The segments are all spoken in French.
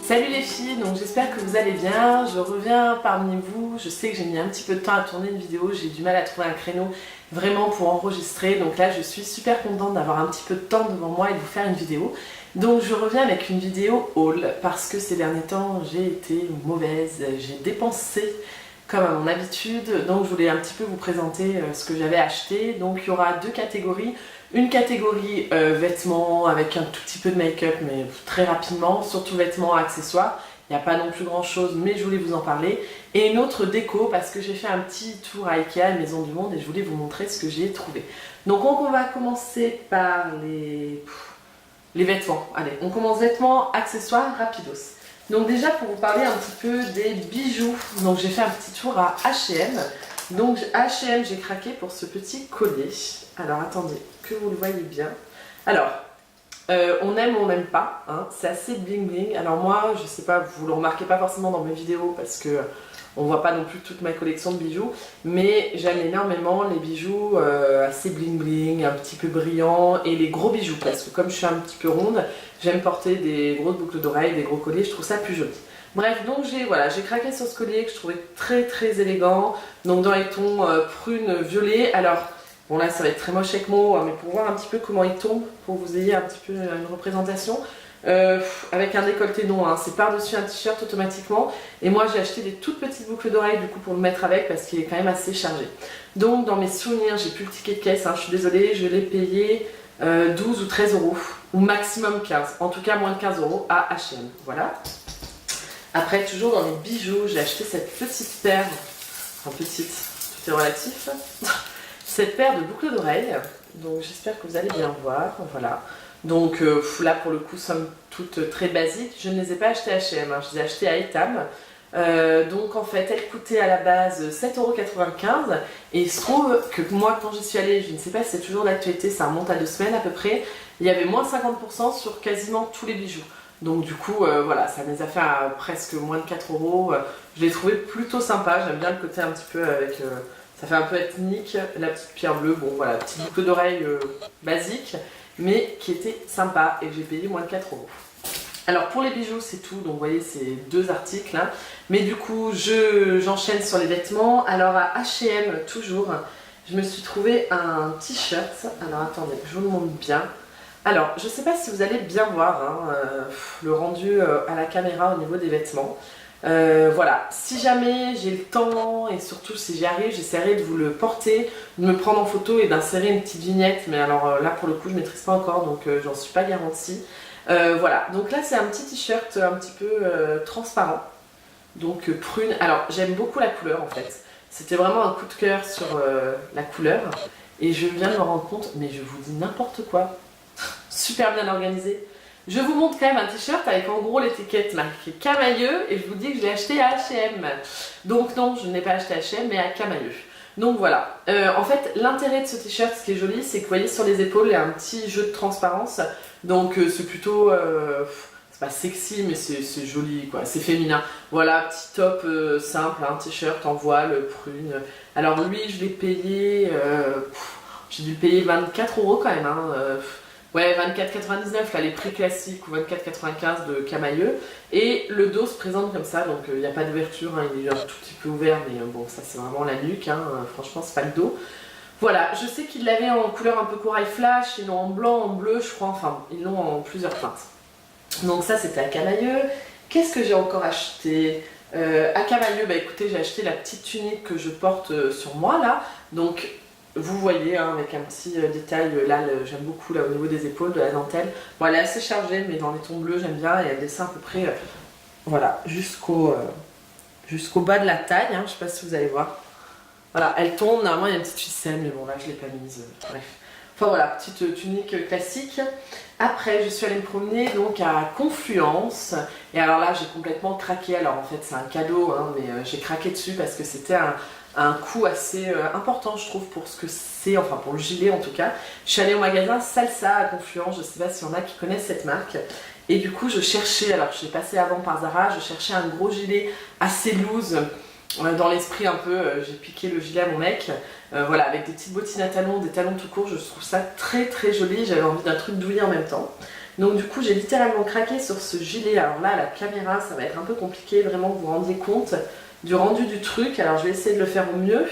Salut les filles, donc j'espère que vous allez bien, je reviens parmi vous, je sais que j'ai mis un petit peu de temps à tourner une vidéo, j'ai du mal à trouver un créneau vraiment pour enregistrer, donc là je suis super contente d'avoir un petit peu de temps devant moi et de vous faire une vidéo. Donc je reviens avec une vidéo haul, parce que ces derniers temps j'ai été mauvaise, j'ai dépensé comme à mon habitude, donc je voulais un petit peu vous présenter ce que j'avais acheté. Donc il y aura deux catégories. Une catégorie vêtements avec un tout petit peu de make-up, mais très rapidement, surtout vêtements, accessoires. Il n'y a pas non plus grand chose, mais je voulais vous en parler. Et une autre déco, parce que j'ai fait un petit tour à Ikea, Maison du Monde, et je voulais vous montrer ce que j'ai trouvé. Donc on va commencer par les vêtements. Allez, on commence vêtements, accessoires, rapidos. Donc déjà pour vous parler un petit peu des bijoux, donc j'ai fait un petit tour à H&M. Donc H&M, j'ai craqué pour ce petit collier. Alors attendez, que vous le voyez bien. Alors, on aime ou on n'aime pas, hein. C'est assez bling bling. Alors moi, je sais pas, vous le remarquez pas forcément dans mes vidéos parce que on voit pas non plus toute ma collection de bijoux, mais j'aime énormément les bijoux assez bling bling, un petit peu brillants, et les gros bijoux, parce que comme je suis un petit peu ronde, j'aime porter des grosses boucles d'oreilles, des gros colliers, je trouve ça plus joli. Bref, donc j'ai craqué sur ce collier que je trouvais très élégant, donc dans les tons prune, violet. Alors, bon là ça va être très moche avec moi, mais pour voir un petit peu comment il tombe, pour que vous ayez un petit peu une représentation, avec un décolleté non, hein, c'est par-dessus un t-shirt automatiquement, et moi j'ai acheté des toutes petites boucles d'oreilles du coup pour le mettre avec, parce qu'il est quand même assez chargé. Donc dans mes souvenirs, j'ai plus le ticket de caisse, hein, je suis désolée, je l'ai payé 12 ou 13 euros, ou maximum 15, en tout cas moins de 15 euros à H&M, voilà. Après, toujours dans les bijoux, j'ai acheté cette petite paire, enfin petite, tout est relatif, cette paire de boucles d'oreilles, donc j'espère que vous allez bien voir, voilà. Donc là pour le coup, somme toute très basique, je ne les ai pas achetées à H&M, hein, je les ai achetées à Etam. Donc en fait, elles coûtaient à la base 7,95 € et il se trouve que moi quand j'y suis allée, je ne sais pas si c'est toujours d'actualité, ça remonte à 2 semaines à peu près, il y avait moins 50% sur quasiment tous les bijoux. Donc du coup, voilà, ça les a fait à presque moins de 4 €. Je l'ai trouvé plutôt sympa, j'aime bien le côté un petit peu avec... ça fait un peu ethnique, la petite pierre bleue, bon voilà, petite boucle d'oreille basique, mais qui était sympa et que j'ai payé moins de 4 €. Alors pour les bijoux c'est tout, donc vous voyez c'est deux articles, hein. Mais du coup j'enchaîne sur les vêtements. Alors à H&M toujours, je me suis trouvé un t-shirt, alors attendez, je vous le montre bien. Alors, je ne sais pas si vous allez bien voir hein, le rendu à la caméra au niveau des vêtements. Voilà, si jamais j'ai le temps et surtout si j'y arrive, j'essaierai de vous le porter, de me prendre en photo et d'insérer une petite vignette. Mais alors là, pour le coup, je ne maîtrise pas encore, donc j'en suis pas garantie. Voilà, donc là, c'est un petit t-shirt un petit peu transparent, donc prune. Alors, j'aime beaucoup la couleur en fait. C'était vraiment un coup de cœur sur la couleur. Et je viens de me rendre compte, mais je vous dis n'importe quoi. Super bien organisé. Je vous montre quand même un t-shirt avec en gros l'étiquette marquée Camailleux et je vous dis que je l'ai acheté à H&M. Donc non, je ne l'ai pas acheté à H&M mais à Camailleux. Donc voilà. En fait, l'intérêt de ce t-shirt, ce qui est joli, c'est que vous voyez sur les épaules, il y a un petit jeu de transparence. Donc c'est plutôt... c'est pas sexy mais c'est joli quoi, c'est féminin. Voilà, petit top simple, un t-shirt en voile, prune. Alors lui, je l'ai payé... j'ai dû le payer 24 € quand même. Hein, ouais, 24,99 là, les prix classiques, ou 24,95 de Camailleux. Et le dos se présente comme ça, donc il n'y a pas d'ouverture, hein, il est un tout petit peu ouvert, mais bon, ça c'est vraiment la nuque, hein, franchement, c'est pas le dos. Voilà, je sais qu'ils l'avaient en couleur un peu corail flash, ils l'ont en blanc, en bleu, je crois, enfin, ils l'ont en plusieurs teintes. Donc ça, c'était à Camailleux. Qu'est-ce que j'ai encore acheté à Camailleux, bah écoutez, j'ai acheté la petite tunique que je porte sur moi, là, donc... Vous voyez, hein, avec un petit détail, là j'aime beaucoup là, au niveau des épaules, de la dentelle. Bon, elle est assez chargée, mais dans les tons bleus j'aime bien, et elle descend à peu près, voilà, jusqu'au bas de la taille, hein, je sais pas si vous allez voir. Voilà, elle tombe, normalement il y a une petite ficelle, mais bon là je l'ai pas mise, bref. Enfin voilà, petite tunique classique. Après, je suis allée me promener donc à Confluence, et alors là j'ai complètement craqué. Alors en fait c'est un cadeau, hein, mais j'ai craqué dessus parce que c'était un coût assez important je trouve pour ce que c'est, enfin pour le gilet en tout cas. Je suis allée au magasin Salsa à Confluence, je sais pas s'il y en a qui connaissent cette marque. Et du coup je cherchais, alors je l'ai passé avant par Zara, je cherchais un gros gilet assez loose. Dans l'esprit un peu, j'ai piqué le gilet à mon mec, voilà, avec des petites bottines à talons, des talons tout courts, je trouve ça très joli, j'avais envie d'un truc douillet en même temps. Donc du coup j'ai littéralement craqué sur ce gilet. Alors là, à la caméra, ça va être un peu compliqué vraiment que vous vous rendiez compte du rendu du truc. Alors je vais essayer de le faire au mieux.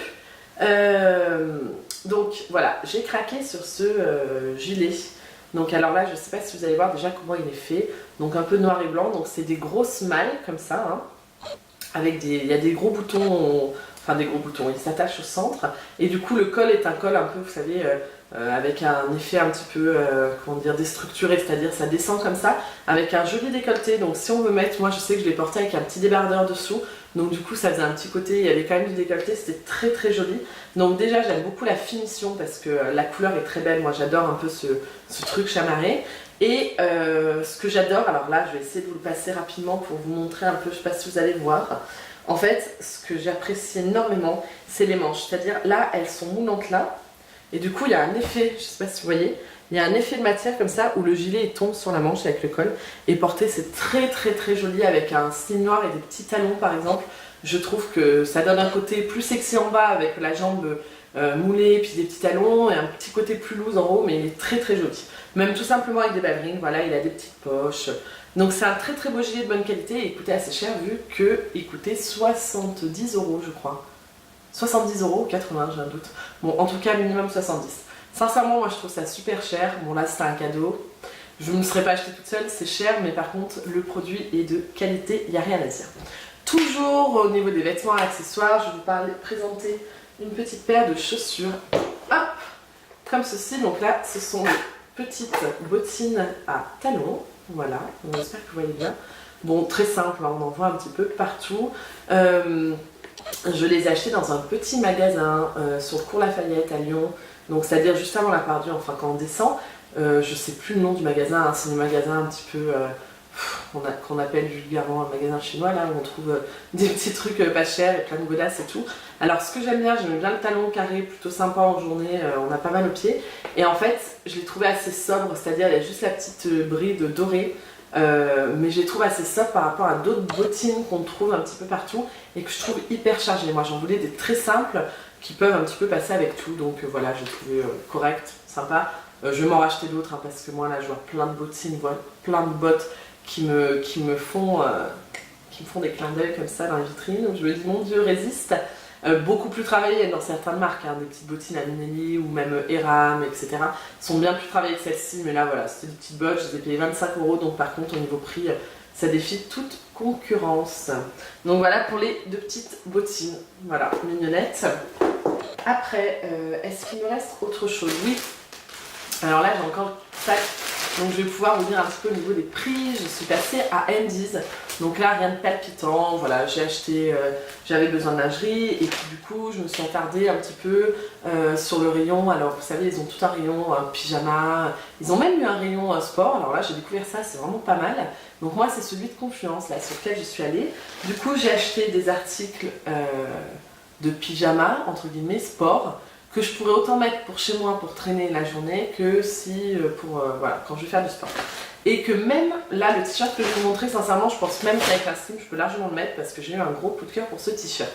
Donc voilà, j'ai craqué sur ce gilet. Donc alors là, je ne sais pas si vous allez voir déjà comment il est fait. Donc un peu noir et blanc, donc c'est des grosses malles comme ça, hein, avec il y a des gros boutons, enfin des gros boutons, ils s'attachent au centre. Et du coup le col est un col un peu, vous savez, avec un effet un petit peu, comment dire, déstructuré, c'est-à-dire ça descend comme ça, avec un joli décolleté. Donc si on veut mettre, moi je sais que je l'ai porté avec un petit débardeur dessous, donc du coup ça faisait un petit côté, il y avait quand même du décolleté, c'était très très joli. Donc déjà j'aime beaucoup la finition parce que la couleur est très belle, moi j'adore un peu ce truc chamarré. Et ce que j'adore, alors là je vais essayer de vous le passer rapidement pour vous montrer un peu, je sais pas si vous allez voir. En fait, ce que j'apprécie énormément, c'est les manches, c'est-à-dire là elles sont moulantes là. Et du coup, il y a un effet, je ne sais pas si vous voyez, il y a un effet de matière comme ça où le gilet tombe sur la manche avec le col. Et porté, c'est très très très joli avec un signe noir et des petits talons par exemple. Je trouve que ça donne un côté plus sexy en bas avec la jambe moulée et puis des petits talons et un petit côté plus loose en haut, mais il est très très joli. Même tout simplement avec des ballerines, voilà, il a des petites poches. Donc c'est un très très beau gilet de bonne qualité et il coûtait assez cher vu qu'il coûtait 70 € je crois. 70 € ou 80, j'ai un doute. Bon, en tout cas, minimum 70. Sincèrement, moi je trouve ça super cher. Bon, là c'était un cadeau. Je ne me serais pas acheté toute seule, c'est cher, mais par contre, le produit est de qualité, il n'y a rien à dire. Toujours au niveau des vêtements et accessoires, je vais vous présenter une petite paire de chaussures. Hop, comme ceci. Donc là, ce sont des petites bottines à talons. Voilà, j'espère que vous voyez bien. Bon, très simple, hein, on en voit un petit peu partout. Je les ai achetés dans un petit magasin sur le cours Lafayette à Lyon, donc c'est-à-dire juste avant la Part-Dieu, enfin quand on descend. Je sais plus le nom du magasin, hein, c'est le magasin un petit peu qu'on appelle vulgairement un magasin chinois, là où on trouve des petits trucs pas chers et plein de godasses et tout. Alors ce que j'aime bien le talon carré, plutôt sympa en journée, on a pas mal au pied. Et en fait, je l'ai trouvé assez sobre, c'est-à-dire il y a juste la petite bride dorée. Mais je les trouve assez soft par rapport à d'autres bottines qu'on trouve un petit peu partout et que je trouve hyper chargées. Moi j'en voulais des très simples qui peuvent un petit peu passer avec tout, donc voilà, j'ai trouvé correct, sympa. Je vais m'en racheter d'autres hein, parce que moi là je vois plein de bottines, plein de bottes qui me font des clins d'œil comme ça dans les vitrines. Donc je me dis mon Dieu, résiste. Beaucoup plus travaillées dans certaines marques, hein, des petites bottines à Minelli ou même Eram, etc. sont bien plus travaillées que celles-ci, mais là voilà, c'était des petites bottes, je les ai payées 25 €, donc par contre au niveau prix, ça défie toute concurrence. Donc voilà pour les deux petites bottines, voilà, mignonnettes. Après, est-ce qu'il me reste autre chose? Oui, alors là j'ai encore le sac, donc je vais pouvoir vous dire un petit peu au niveau des prix. Je suis passée à Andy's. Donc là, rien de palpitant, voilà, j'ai acheté, j'avais besoin de lingerie et puis du coup, je me suis attardée un petit peu sur le rayon. Alors vous savez, ils ont tout un rayon pyjama, ils ont même eu un rayon sport. Alors là, j'ai découvert ça, c'est vraiment pas mal. Donc moi, c'est celui de Confluence, là, sur lequel je suis allée. Du coup, j'ai acheté des articles de pyjama, entre guillemets, sport, que je pourrais autant mettre pour chez moi pour traîner la journée que si voilà, quand je vais faire du sport. Et que même là, le t-shirt que je vais vous montrer, sincèrement, je pense même qu'avec la stream, je peux largement le mettre parce que j'ai eu un gros coup de cœur pour ce t-shirt.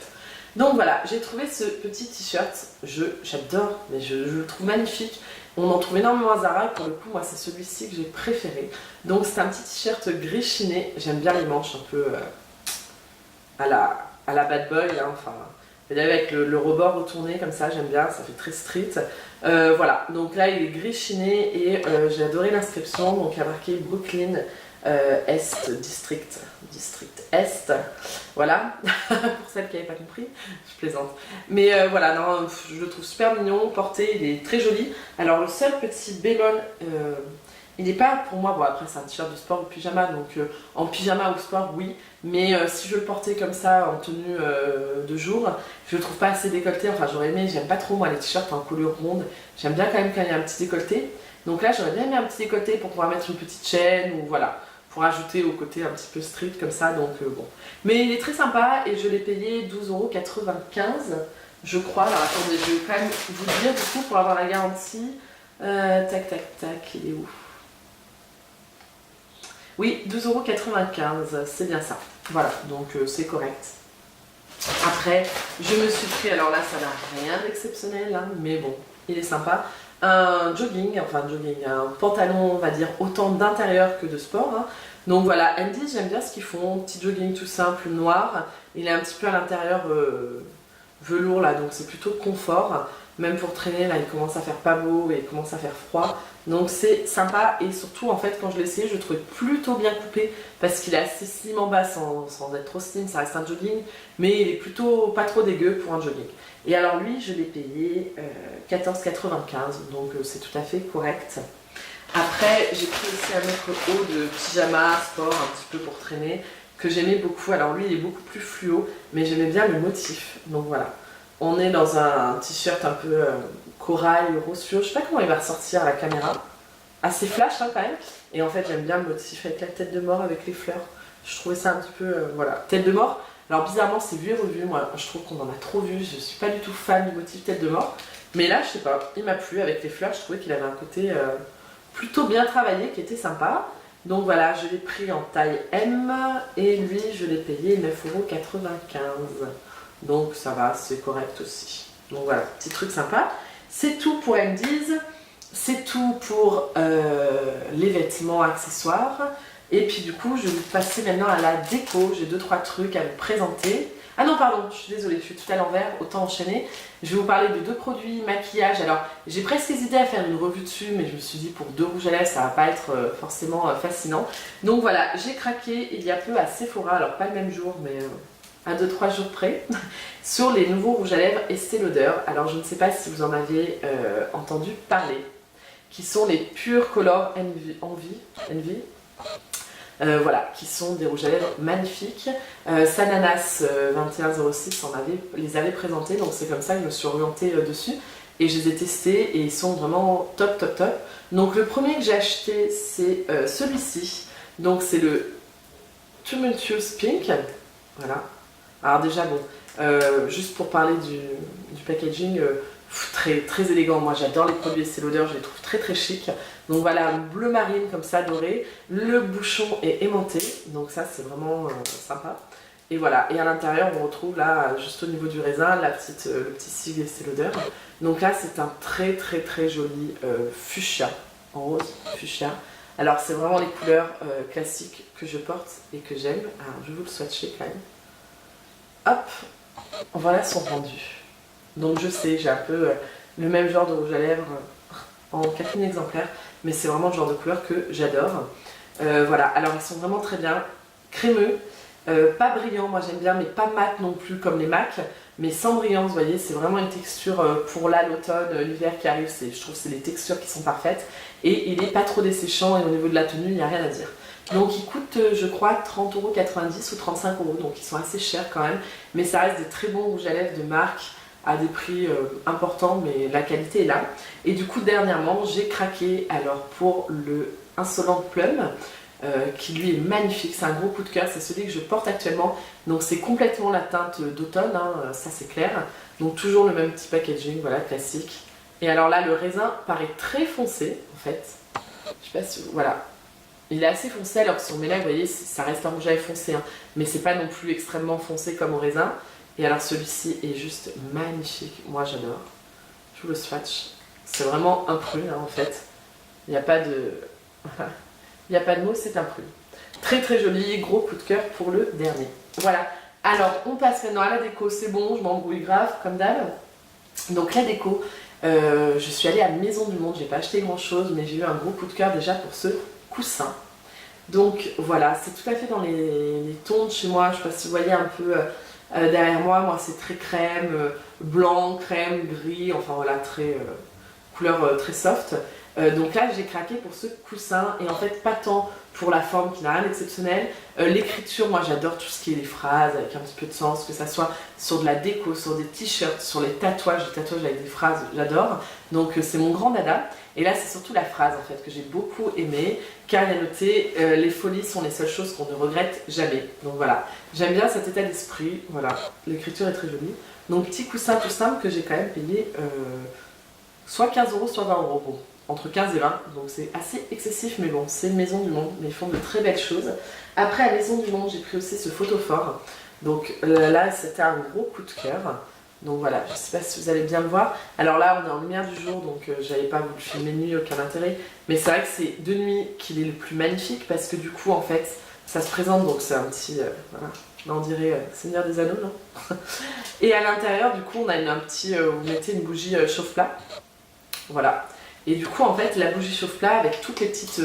Donc voilà, j'ai trouvé ce petit t-shirt, j'adore, mais je le trouve magnifique. On en trouve énormément à Zara et pour le coup, moi, c'est celui-ci que j'ai préféré. Donc c'est un petit t-shirt gris chiné, j'aime bien les manches un peu à la bad boy, hein, enfin... avec le rebord retourné comme ça, j'aime bien, ça fait très street. Voilà, donc là il est gris chiné et j'ai adoré l'inscription, donc il y a marqué Brooklyn Est District Est, voilà, pour celles qui n'avaient pas compris, je plaisante. Mais voilà, non, je le trouve super mignon, porté, il est très joli. Alors le seul petit bémol, il n'est pas pour moi, bon après c'est un t-shirt de sport ou pyjama, donc en pyjama ou sport oui, mais si je le portais comme ça en tenue de jour, je le trouve pas assez décolleté, enfin j'aurais aimé, j'aime pas trop moi les t-shirts en couleur ronde, j'aime bien quand même il y a un petit décolleté, donc là j'aurais bien aimé un petit décolleté pour pouvoir mettre une petite chaîne ou voilà, pour ajouter au côté un petit peu street comme ça, donc bon. Mais il est très sympa et je l'ai payé 12,95 € je crois, alors attendez, je vais quand même vous dire du coup pour avoir la garantie, tac tac tac, il est où ? Oui, 12,95 €, c'est bien ça. Voilà, donc c'est correct. Après, je me suis pris, alors là ça n'a rien d'exceptionnel, hein, mais bon, il est sympa. un jogging, enfin un jogging, un pantalon on va dire autant d'intérieur que de sport. Hein. Donc voilà, Andy, j'aime bien ce qu'ils font, petit jogging tout simple, noir. Il est un petit peu à l'intérieur velours là, donc c'est plutôt confort. Même pour traîner, là il commence à faire pas beau et il commence à faire froid. Donc c'est sympa et surtout en fait quand je l'ai essayé, je le trouvais plutôt bien coupé parce qu'il est assez slim en bas sans être trop slim, ça reste un jogging. Mais il est plutôt pas trop dégueu pour un jogging. Et alors lui, je l'ai payé 14,95, donc c'est tout à fait correct. Après, j'ai pris aussi un autre haut de pyjama, sport, un petit peu pour traîner, que j'aimais beaucoup. Alors lui, il est beaucoup plus fluo, mais j'aimais bien le motif. Donc voilà. On est dans un t-shirt un peu corail, rose fluo. Je sais pas comment il va ressortir à la caméra. Assez flash hein, quand même. Et en fait, j'aime bien le motif avec la tête de mort, avec les fleurs. Je trouvais ça un petit peu... voilà. Tête de mort. Alors bizarrement, c'est vu et revu. Moi, je trouve qu'on en a trop vu. Je suis pas du tout fan du motif tête de mort. Mais là, je sais pas. Il m'a plu avec les fleurs. Je trouvais qu'il avait un côté plutôt bien travaillé, qui était sympa. Donc voilà, je l'ai pris en taille M. Et lui, je l'ai payé 9,95 €. Donc ça va, c'est correct aussi. Donc voilà, petit truc sympa. C'est tout pour Andy's. C'est tout pour les vêtements, accessoires. Et puis du coup, je vais passer maintenant à la déco. J'ai 2-3 trucs à vous présenter. Ah non, pardon, je suis désolée, je suis tout à l'envers, autant enchaîner. Je vais vous parler de 2 produits maquillage. Alors, j'ai presque hésité à faire une revue dessus, mais je me suis dit pour 2 rouges à lèvres, ça va pas être forcément fascinant. Donc voilà, j'ai craqué il y a peu à Sephora, alors pas le même jour, mais à 2-3 jours près, sur les nouveaux rouges à lèvres Estée Lauder. Alors, je ne sais pas si vous en avez entendu parler, qui sont les Pure Color Envy. Voilà, qui sont des rouges à lèvres magnifiques. Sananas 2106 les avait présentés, donc c'est comme ça que je me suis orientée dessus. Et je les ai testés et ils sont vraiment top, top, top. Donc le premier que j'ai acheté, c'est celui-ci. Donc c'est le Tumultuous Pink. Voilà. Alors déjà, bon, juste pour parler du packaging, très, très élégant. Moi j'adore les produits Estée Lauder, je les trouve très très chic. Donc voilà, bleu marine comme ça, doré. Le bouchon est aimanté, donc ça c'est vraiment sympa. Et voilà, et à l'intérieur on retrouve là, juste au niveau du raisin, le petit sigle Estée Lauder. Donc là c'est un très très très joli fuchsia, en rose fuchsia. Alors c'est vraiment les couleurs classiques que je porte et que j'aime. Alors je vais vous le swatcher quand même. Hop, voilà son rendu. Donc je sais, j'ai un peu le même genre de rouge à lèvres en 4000 exemplaires, mais c'est vraiment le genre de couleur que j'adore. Voilà, alors ils sont vraiment très bien, crémeux, pas brillants, moi j'aime bien, mais pas mat non plus comme les MAC, mais sans brillance, vous voyez, c'est vraiment une texture pour là, l'automne, l'hiver qui arrive, je trouve que c'est des textures qui sont parfaites, et il n'est pas trop desséchant, et au niveau de la tenue, il n'y a rien à dire. Donc ils coûtent, je crois, 30,90 € ou 35 €, donc ils sont assez chers quand même, mais ça reste des très bons rouges à lèvres de marque, à des prix importants, mais la qualité est là. Et du coup, dernièrement, j'ai craqué alors pour le Insolent Plum, qui lui est magnifique, c'est un gros coup de cœur, c'est celui que je porte actuellement. Donc c'est complètement la teinte d'automne, hein, ça c'est clair. Donc toujours le même petit packaging, voilà, classique. Et alors là, le raisin paraît très foncé, en fait. Je sais pas si... Voilà. Il est assez foncé, alors que sur mes lèvres, vous voyez, ça reste un rouge à lèvres foncé, hein, mais c'est pas non plus extrêmement foncé comme au raisin. Et alors celui-ci est juste magnifique, moi j'adore. Je vous le swatch. C'est vraiment un prune hein, en fait. Il n'y a pas de... Il n'y a pas de mots, c'est un prune. Très très joli, gros coup de cœur pour le dernier. Voilà. Alors on passe maintenant à la déco, c'est bon, je m'embrouille grave comme d'hab. Donc la déco, je suis allée à Maison du Monde, j'ai pas acheté grand chose, mais j'ai eu un gros coup de cœur déjà pour ce coussin. Donc voilà, c'est tout à fait dans les tons de chez moi, je sais pas si vous voyez un peu... derrière moi, c'est très crème, blanc, crème, gris, enfin voilà, très couleur très soft. Donc là, j'ai craqué pour ce coussin, et en fait, pas tant pour la forme qui n'a rien d'exceptionnel. L'écriture, moi j'adore tout ce qui est les phrases avec un petit peu de sens, que ça soit sur de la déco, sur des t-shirts, sur les tatouages avec des phrases, j'adore. Donc c'est mon grand dada. Et là, c'est surtout la phrase en fait que j'ai beaucoup aimée, car il y a noté les folies sont les seules choses qu'on ne regrette jamais. Donc voilà, j'aime bien cet état d'esprit. Voilà, l'écriture est très jolie. Donc petit coussin tout simple que j'ai quand même payé soit 15 €, soit 20 €. Bon, entre 15 et 20, donc c'est assez excessif, mais bon, c'est une Maison du Monde, mais ils font de très belles choses. Après, à Maison du Monde, j'ai pris aussi ce photophore. Donc là, c'était un gros coup de cœur. Donc voilà, je sais pas si vous allez bien le voir. Alors là, on est en lumière du jour, donc j'avais pas voulu filmer de nuit, aucun intérêt. Mais c'est vrai que c'est de nuit qu'il est le plus magnifique parce que du coup, en fait, ça se présente, donc c'est un petit... voilà. Là, on dirait Seigneur des Anneaux, non? Et à l'intérieur, du coup, on a un petit... vous mettez une bougie chauffe-plat. Voilà. Et du coup, en fait, la bougie chauffe-plat, avec toutes les petites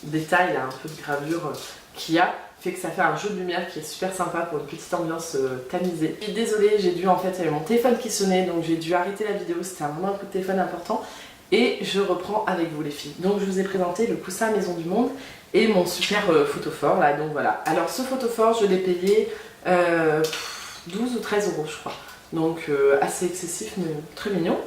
détails, là, un peu de gravure qu'il y a, fait que ça fait un jeu de lumière qui est super sympa pour une petite ambiance tamisée. Et désolée, j'ai dû en fait, il y avait mon téléphone qui sonnait, donc j'ai dû arrêter la vidéo, c'était vraiment un coup de téléphone important. Et je reprends avec vous les filles. Donc je vous ai présenté le coussin Maison du Monde et mon super photophore là, donc voilà. Alors ce photophore, je l'ai payé 12 ou 13 euros je crois. Donc assez excessif mais très mignon.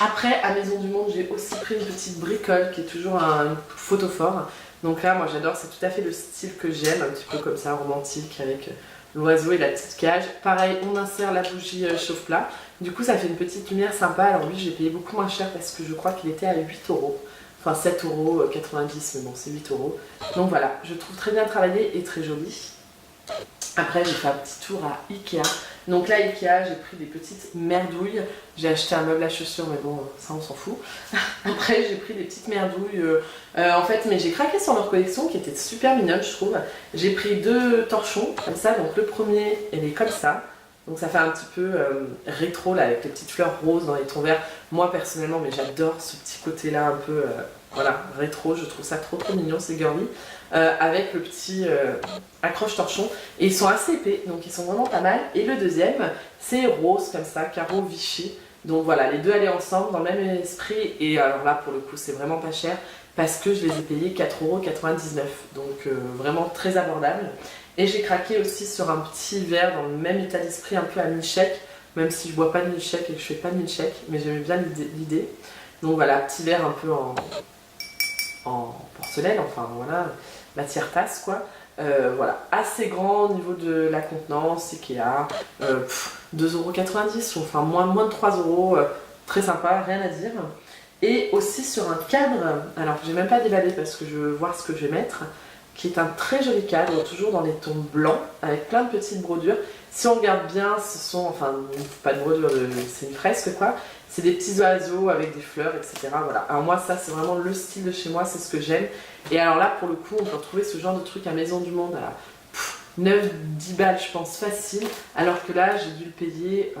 Après à Maison du Monde, j'ai aussi pris une petite bricole qui est toujours un photophore. Donc là, moi j'adore, c'est tout à fait le style que j'aime, un petit peu comme ça, romantique, avec l'oiseau et la petite cage. Pareil, on insère la bougie chauffe-plat. Du coup, ça fait une petite lumière sympa. Alors lui, j'ai payé beaucoup moins cher parce que je crois qu'il était à 8 euros. Enfin 7,90 euros, mais bon, c'est 8 euros. Donc voilà, je trouve très bien travaillé et très joli. Après, j'ai fait un petit tour à Ikea. Donc là, Ikea, j'ai pris des petites merdouilles. J'ai acheté un meuble à chaussures, mais bon, ça on s'en fout. Après, j'ai pris des petites merdouilles. En fait, mais j'ai craqué sur leur collection qui était super mignonne, je trouve. J'ai pris 2 torchons, comme ça. Donc le premier, il est comme ça. Donc ça fait un petit peu rétro, là, avec les petites fleurs roses dans les tons verts. Moi, personnellement, mais j'adore ce petit côté-là, un peu, voilà, rétro. Je trouve ça trop mignon, c'est girly. Avec le petit accroche-torchon. Et ils sont assez épais, donc ils sont vraiment pas mal. Et le deuxième, c'est rose comme ça, carreau Vichy. Donc voilà, les deux allaient ensemble dans le même esprit. Et alors là, pour le coup, c'est vraiment pas cher parce que je les ai payés 4,99 €. Donc vraiment très abordable. Et j'ai craqué aussi sur un petit verre dans le même état d'esprit, un peu à milkshake. Même si je bois pas de milkshake et que je fais pas de milkshake, mais j'aimais bien l'idée. Donc voilà, petit verre un peu en porcelaine, enfin voilà, matière tasse quoi. Voilà, assez grand au niveau de la contenance, Ikea, 2,90 €, enfin moins de 3 €, très sympa, rien à dire. Et aussi sur un cadre, alors j'ai même pas déballé parce que je veux voir ce que je vais mettre, qui est un très joli cadre, toujours dans les tons blancs, avec plein de petites brodures. Si on regarde bien, ce sont, enfin pas de brodure, c'est une fresque quoi, c'est des petits oiseaux avec des fleurs, etc. Voilà. Alors moi ça c'est vraiment le style de chez moi, c'est ce que j'aime. Et alors là pour le coup on peut retrouver ce genre de truc à Maison du Monde à 9-10 balles je pense facile, alors que là j'ai dû le payer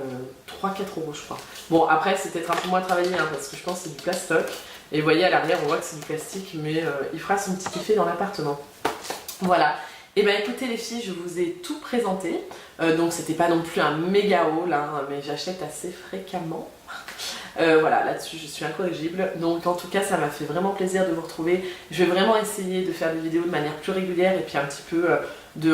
3-4 € je crois. Bon après c'est peut-être un peu moins travaillé hein, parce que je pense que c'est du plastoc. Et vous voyez à l'arrière on voit que c'est du plastique mais il fera son petit effet dans l'appartement. Voilà. Et bien écoutez les filles, je vous ai tout présenté. Donc c'était pas non plus un méga haul, hein, mais j'achète assez fréquemment. Voilà, là-dessus je suis incorrigible. Donc en tout cas ça m'a fait vraiment plaisir de vous retrouver. Je vais vraiment essayer de faire des vidéos de manière plus régulière et puis un petit peu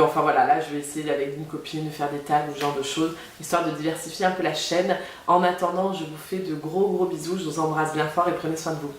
enfin voilà, là je vais essayer avec une copine de faire des tags ou ce genre de choses, histoire de diversifier un peu la chaîne. En attendant, je vous fais de gros bisous, je vous embrasse bien fort et prenez soin de vous.